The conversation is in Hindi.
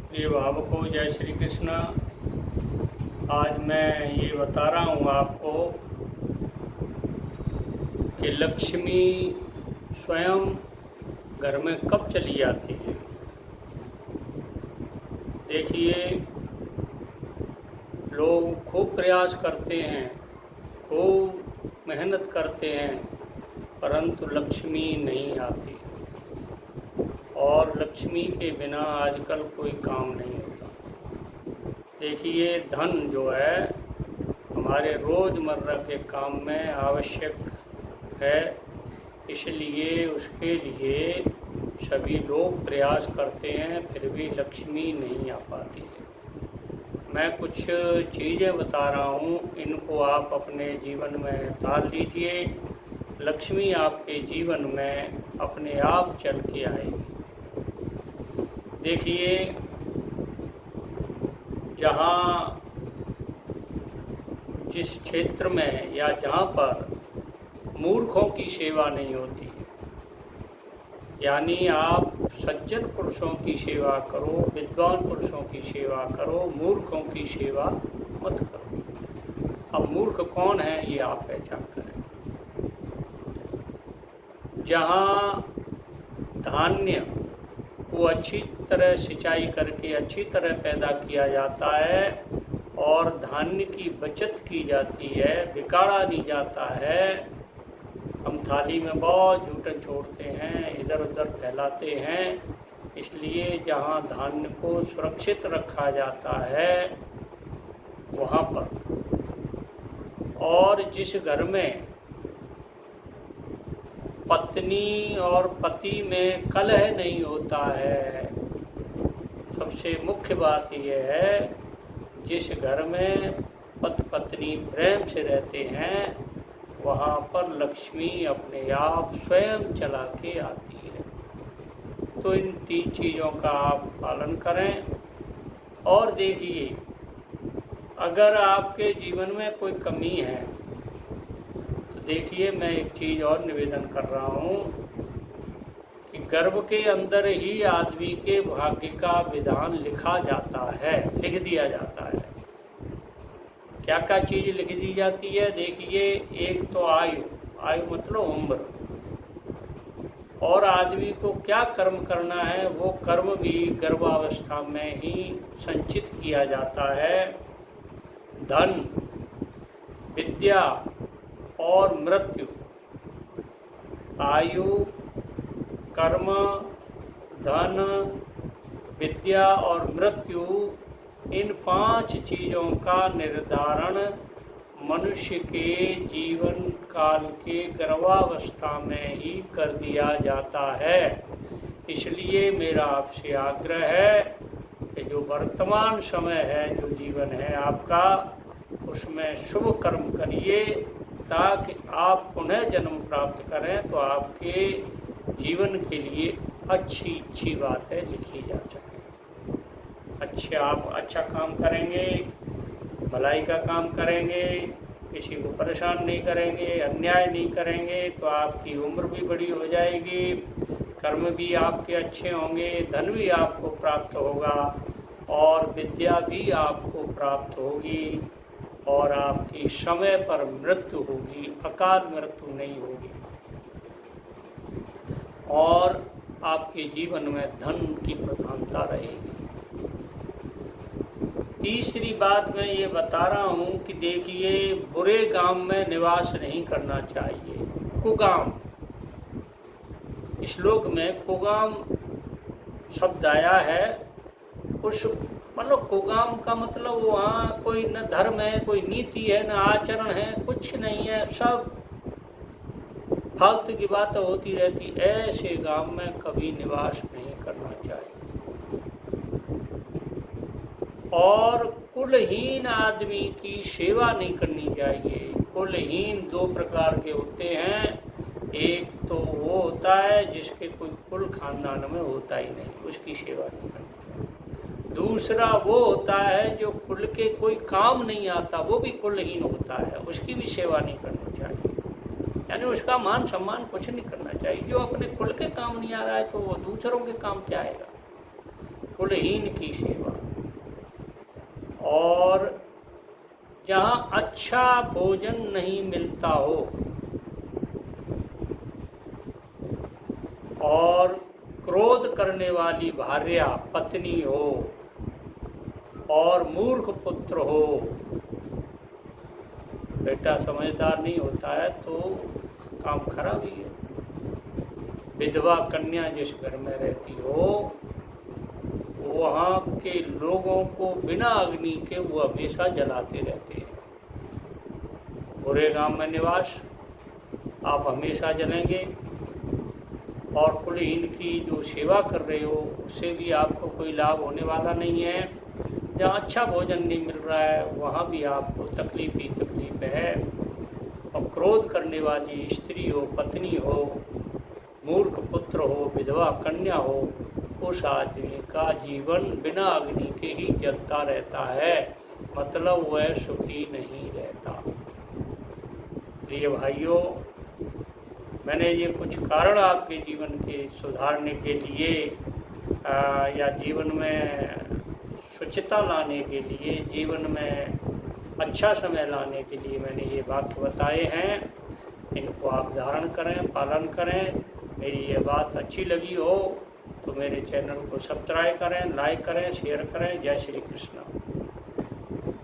प्रिय भावकों, जय श्री कृष्ण। आज मैं ये बता रहा हूँ आपको कि लक्ष्मी स्वयं घर में कब चली जाती है। देखिए, लोग खूब प्रयास करते हैं, खूब मेहनत करते हैं, परंतु लक्ष्मी नहीं आती। और लक्ष्मी के बिना आजकल कोई काम नहीं होता। देखिए, धन जो है हमारे रोज़मर्रा के काम में आवश्यक है, इसलिए उसके लिए सभी लोग प्रयास करते हैं, फिर भी लक्ष्मी नहीं आ पाती है। मैं कुछ चीज़ें बता रहा हूँ, इनको आप अपने जीवन में उतार लीजिए। लक्ष्मी आपके जीवन में अपने आप चल के आएगी। देखिए, जहाँ जिस क्षेत्र में या जहाँ पर मूर्खों की सेवा नहीं होती, यानी आप सज्जन पुरुषों की सेवा करो, विद्वान पुरुषों की सेवा करो, मूर्खों की सेवा मत करो। अब मूर्ख कौन है, ये आप पहचान करें। जहाँ धान्य को अच्छी तरह सिंचाई करके अच्छी तरह पैदा किया जाता है और धान्य की बचत की जाती है, बिगाड़ा नहीं जाता है। हम थाली में बहुत जूठन छोड़ते हैं, इधर उधर फैलाते हैं। इसलिए जहाँ धान्य को सुरक्षित रखा जाता है वहाँ पर, और जिस घर में पत्नी और पति में कलह नहीं होता है, सबसे मुख्य बात यह है, जिस घर में पति पत्नी प्रेम से रहते हैं वहाँ पर लक्ष्मी अपने आप स्वयं चला के आती है। तो इन 3 चीज़ों का आप पालन करें। और देखिए, अगर आपके जीवन में कोई कमी है तो देखिए, मैं एक चीज़ और निवेदन कर रहा हूँ कि गर्भ के अंदर ही आदमी के भाग्य का विधान लिखा जाता है, लिख दिया जाता है। क्या क्या चीज़ लिख दी जाती है? देखिए, एक तो आयु, आयु मतलब उम्र, और आदमी को क्या कर्म करना है वो कर्म भी गर्भावस्था में ही संचित किया जाता है। धन, विद्या और मृत्यु, आयु, कर्म, धन, विद्या और मृत्यु, इन 5 चीज़ों का निर्धारण मनुष्य के जीवन काल के गर्भावस्था में ही कर दिया जाता है। इसलिए मेरा आपसे आग्रह है कि जो वर्तमान समय है, जो जीवन है आपका, उसमें शुभ कर्म करिए ताकि आप पुनः जन्म प्राप्त करें तो आपके जीवन के लिए अच्छी बातें लिखी जा सके। आप अच्छा काम करेंगे, भलाई का काम करेंगे, किसी को परेशान नहीं करेंगे, अन्याय नहीं करेंगे तो आपकी उम्र भी बड़ी हो जाएगी, कर्म भी आपके अच्छे होंगे, धन भी आपको प्राप्त होगा और विद्या भी आपको प्राप्त होगी, और आपकी समय पर मृत्यु होगी, अकाल मृत्यु नहीं होगी, और आपके जीवन में धन की प्रधानता रहेगी। तीसरी बात मैं ये बता रहा हूँ कि देखिए, बुरे गांव में निवास नहीं करना चाहिए। कुगाम, श्लोक में कुगाम शब्द आया है। उस मतलब कुगाम का मतलब वहाँ कोई न धर्म है, कोई नीति है, न आचरण है, कुछ नहीं है, सब फालतू की बातें होती रहती। ऐसे गांव में कभी निवास नहीं करना चाहिए। और कुलहीन आदमी की सेवा नहीं करनी चाहिए। कुलहीन 2 प्रकार के होते हैं। एक तो वो होता है जिसके कोई कुल खानदान में होता ही नहीं, उसकी सेवा नहीं करनी चाहिए। दूसरा वो होता है जो कुल के कोई काम नहीं आता, वो भी कुलहीन होता है, उसकी भी सेवा नहीं करनी चाहिए, यानी उसका मान सम्मान कुछ नहीं करना चाहिए। जो अपने कुल के काम नहीं आ रहा है तो वो दूसरों के काम क्या आएगा। कुलहीन की सेवा, और जहाँ अच्छा भोजन नहीं मिलता हो और क्रोध करने वाली भार्या पत्नी हो और मूर्ख पुत्र हो, बेटा समझदार नहीं होता है तो काम खराब ही है। विधवा कन्या जिस घर में रहती हो वहाँ के लोगों को बिना अग्नि के वो हमेशा जलाते रहते हैं। बुरे गांव में निवास, आप हमेशा जलेंगे, और कुलहीन की जो सेवा कर रहे हो उससे भी आपको कोई लाभ होने वाला नहीं है। जहाँ अच्छा भोजन नहीं मिल रहा है वहाँ भी आपको तकलीफ ही तकलीफ है। और क्रोध करने वाली स्त्री हो, पत्नी हो, मूर्ख पुत्र हो, विधवा कन्या हो, उस आदमी का जीवन बिना अग्नि के ही जलता रहता है, मतलब वह सुखी नहीं रहता। प्रिय भाइयों, मैंने ये कुछ कारण आपके जीवन के सुधारने के लिए या जीवन में स्वच्छता लाने के लिए, जीवन में अच्छा समय लाने के लिए मैंने ये वाक्य बताए हैं। इनको आप धारण करें, पालन करें। मेरी ये बात अच्छी लगी हो तो मेरे चैनल को सब्सक्राइब करें, लाइक करें, शेयर करें। जय श्री कृष्ण।